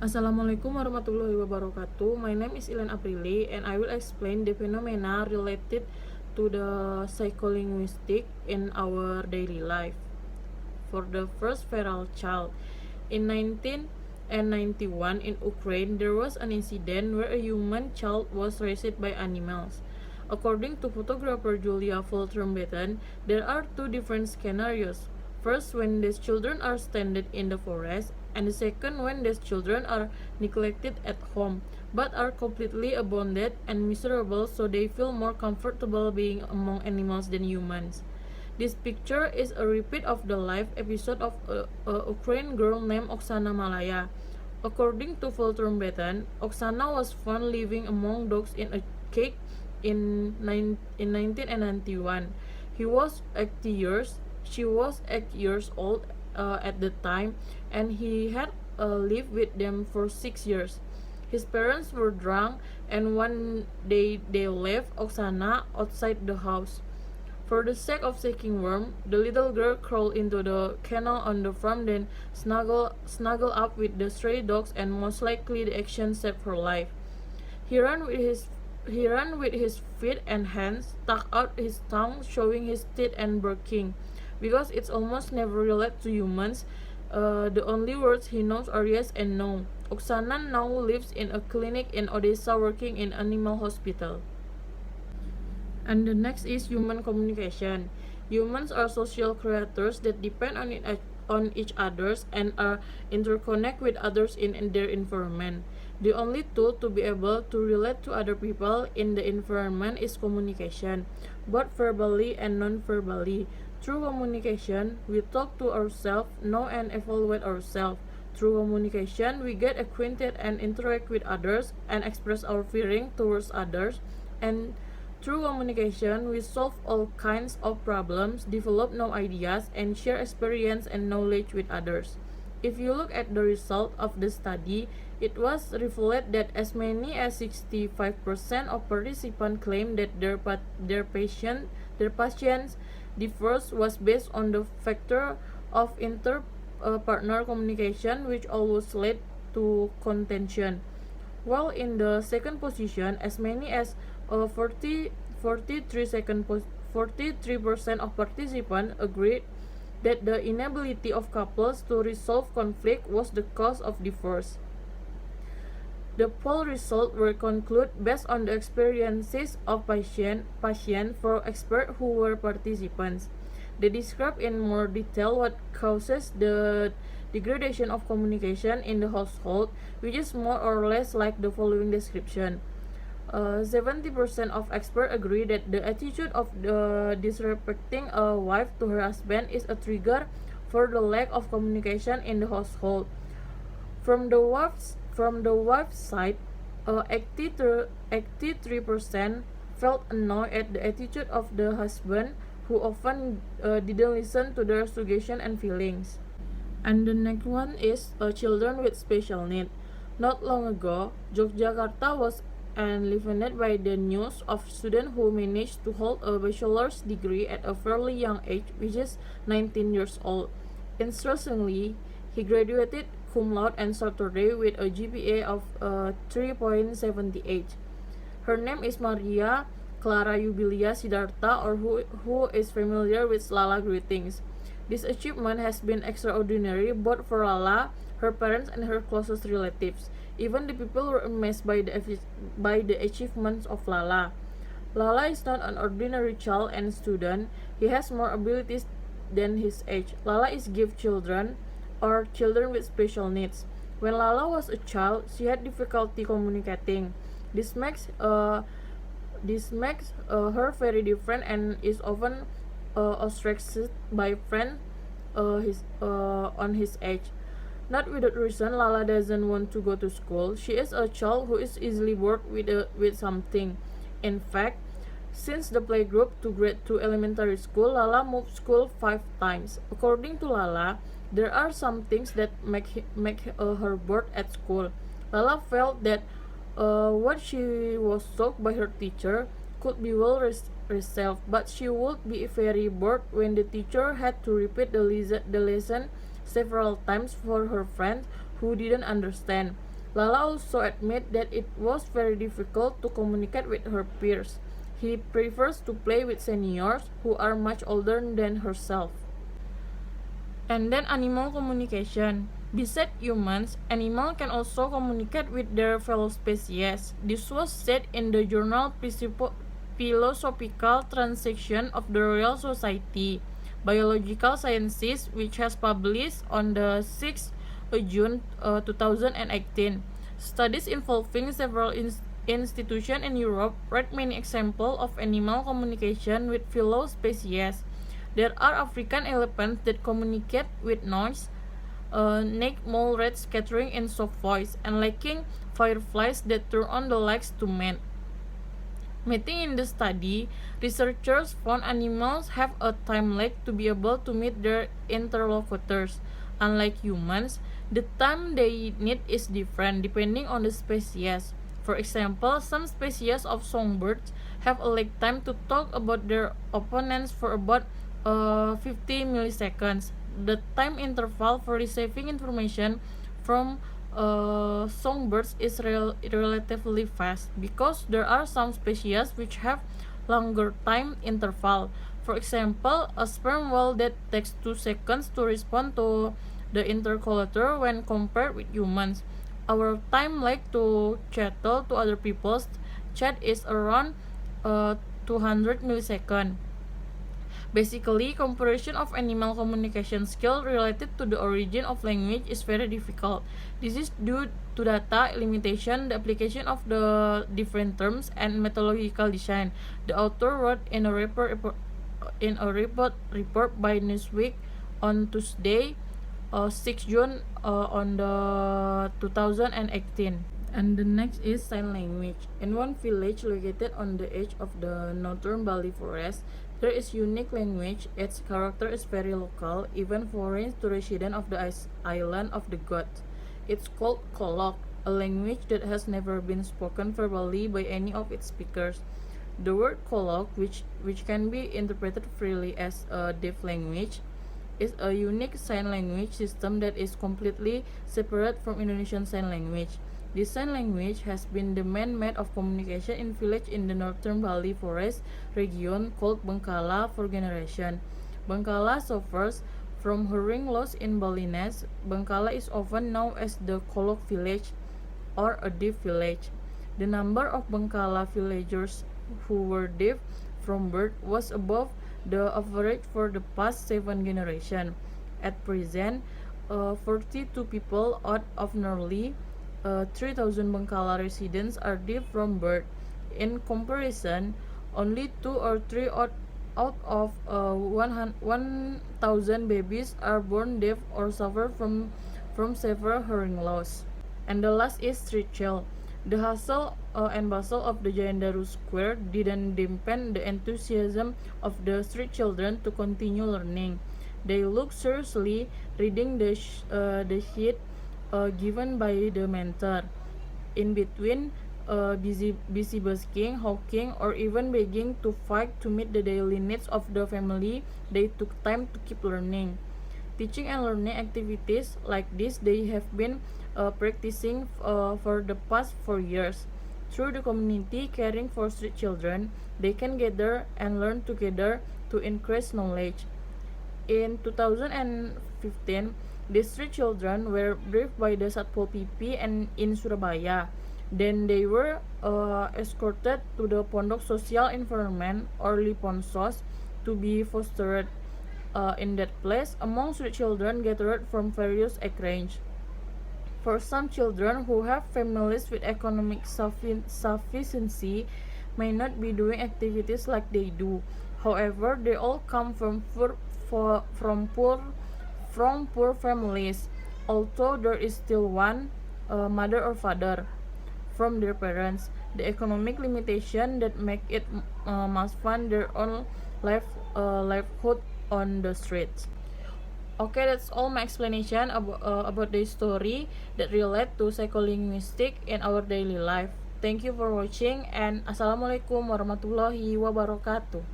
Assalamualaikum warahmatullahi wabarakatuh. My name is Ilien Aprily and I will explain the phenomena related to the psycholinguistic in our daily life. For the first feral child, in 1991 in Ukraine, there was an incident where a human child was raised by animals. According to photographer Julia Fulton-Betten, there are two different scenarios. First, when these children are stranded in the forest, and the second, when these children are neglected at home, but are completely abandoned and miserable, so they feel more comfortable being among animals than humans. This picture is a repeat of the live episode of a Ukrainian girl named Oksana Malaya. According to Fulton-Betten, Oksana was found living among dogs in a cage in 1991. He was 80 years. She was 8 years old at the time, and he had lived with them for 6 years. His parents were drunk, and one day they left Oksana outside the house. For the sake of seeking warmth, the little girl crawled into the kennel on the farm, then snuggled up with the stray dogs, and most likely the action saved her life. He ran with his feet and hands, stuck out his tongue, showing his teeth and barking. Because it's almost never related to humans, the only words he knows are yes and no. Oksana now lives in a clinic in Odessa, working in animal hospital. And the next is human communication. Humans are social creatures that depend on each other and are interconnected with others in their environment. The only tool to be able to relate to other people in the environment is communication, both verbally and non-verbally. Through communication, we talk to ourselves, know and evaluate ourselves. Through communication, we get acquainted and interact with others and express our feeling towards others. And through communication, we solve all kinds of problems, develop new ideas, and share experience and knowledge with others. If you look at the result of the study, it was revealed that as many as 65% of participants claimed that their patients' divorce was based on the factor of inter-partner communication, which always led to contention. While in the second position, as many as 43% of participants agreed that the inability of couples to resolve conflict was the cause of divorce. The poll results were concluded based on the experiences of patients for experts who were participants. They describe in more detail what causes the degradation of communication in the household, which is more or less like the following description. 70% of experts agree that the attitude of disrespecting a wife to her husband is a trigger for the lack of communication in the household. From the wife's side, 83% felt annoyed at the attitude of the husband, who often didn't listen to their suggestions and feelings. And the next one is children with special needs. Not long ago, Yogyakarta was enlivened by the news of student who managed to hold a bachelor's degree at a fairly young age, which is 19 years old. Interestingly, he graduated cum laude on Saturday with a GPA of 3.78. Her name is Maria Clara Jubilia Siddhartha, or who is familiar with Lala greetings. This achievement has been extraordinary both for Lala, her parents, and her closest relatives. Even the people were amazed by the achievements of Lala. Lala is not an ordinary child and student. He has more abilities than his age. Lala is gifted children, or children with special needs. When Lala was a child, she had difficulty communicating. This makes her very different and is often ostracized by friends on his age. Not without reason, Lala doesn't want to go to school. She is a child who is easily bored with something. In fact, since the playgroup to grade 2 elementary school, Lala moved school 5 times. According to Lala, there are some things that make her bored at school. Lala felt that what she was taught by her teacher could be well received, but she would be very bored when the teacher had to repeat the lesson several times for her friends who didn't understand. Lala also admit that it was very difficult to communicate with her peers. He prefers to play with seniors who are much older than herself. And then animal communication. Besides humans, animals can also communicate with their fellow species. This was said in the journal Philosophical Transaction of the Royal Society, Biological Sciences, which has published on the 6th June 2018. Studies involving several institutions in Europe read many examples of animal communication with fellow species. There are African elephants that communicate with noise, naked mole rats scattering in soft voice, and lacking fireflies that turn on the lights to mate. Mating in the study, researchers found animals have a time lag to be able to meet their interlocutors. Unlike humans, the time they need is different depending on the species. For example, some species of songbirds have a lag time to talk about their opponents for about 50 milliseconds. The time interval for receiving information from songbirds is relatively fast because there are some species which have longer time interval. For example, a sperm whale that takes 2 seconds to respond to the interlocutor when compared with humans. Our time lag to chattel to other people's chat is around 200 milliseconds. Basically, comparison of animal communication skill related to the origin of language is very difficult. This is due to data limitation, the application of the different terms, and methodological design. The author wrote in a report by Newsweek on Tuesday, 6 June on the 2018. And the next is sign language. In one village located on the edge of the northern Bali forest, there is unique language. Its character is very local, even foreign to residents of the island of the gods. It's called Kolok, a language that has never been spoken verbally by any of its speakers. The word Kolok, which can be interpreted freely as a deaf language, is a unique sign language system that is completely separate from Indonesian Sign Language. This sign language has been the main method of communication in villages in the northern Bali forest region called Bengkala for generations. Bengkala suffers from hearing loss in Balinese. Bengkala is often known as the Kolok village or a deaf village. The number of Bengkala villagers who were deaf from birth was above the average for the past 7 generations. At present, 42 people out of nearly 3,000 Bengkala residents are deaf from birth. In comparison, only 2 or 3 out of 1,000 babies are born deaf or suffer from severe hearing loss. And the last is street child. The hustle and bustle of the Jayandaru Square didn't dampen the enthusiasm of the street children to continue learning. They looked seriously reading the sheet given by the mentor. In between busy busking, hawking, or even begging to fight to meet the daily needs of the family, they took time to keep learning. Teaching and learning activities like this they have been practicing for the past 4 years. Through the community caring for street children, they can gather and learn together to increase knowledge. In 2015, the street children were briefed by the Satpol PP and in Surabaya. Then they were escorted to the Pondok Social Environment or Liponsos to be fostered. In that place, among street children gathered from various age range. For some children who have families with economic sufficiency may not be doing activities like they do. However, they all come from poor families, although there is still one mother or father from their parents. The economic limitation that make it must fund their own livelihood on the streets. Okay, that's all my explanation about the story that relate to psycholinguistic in our daily life. Thank you for watching and Assalamualaikum warahmatullahi wabarakatuh.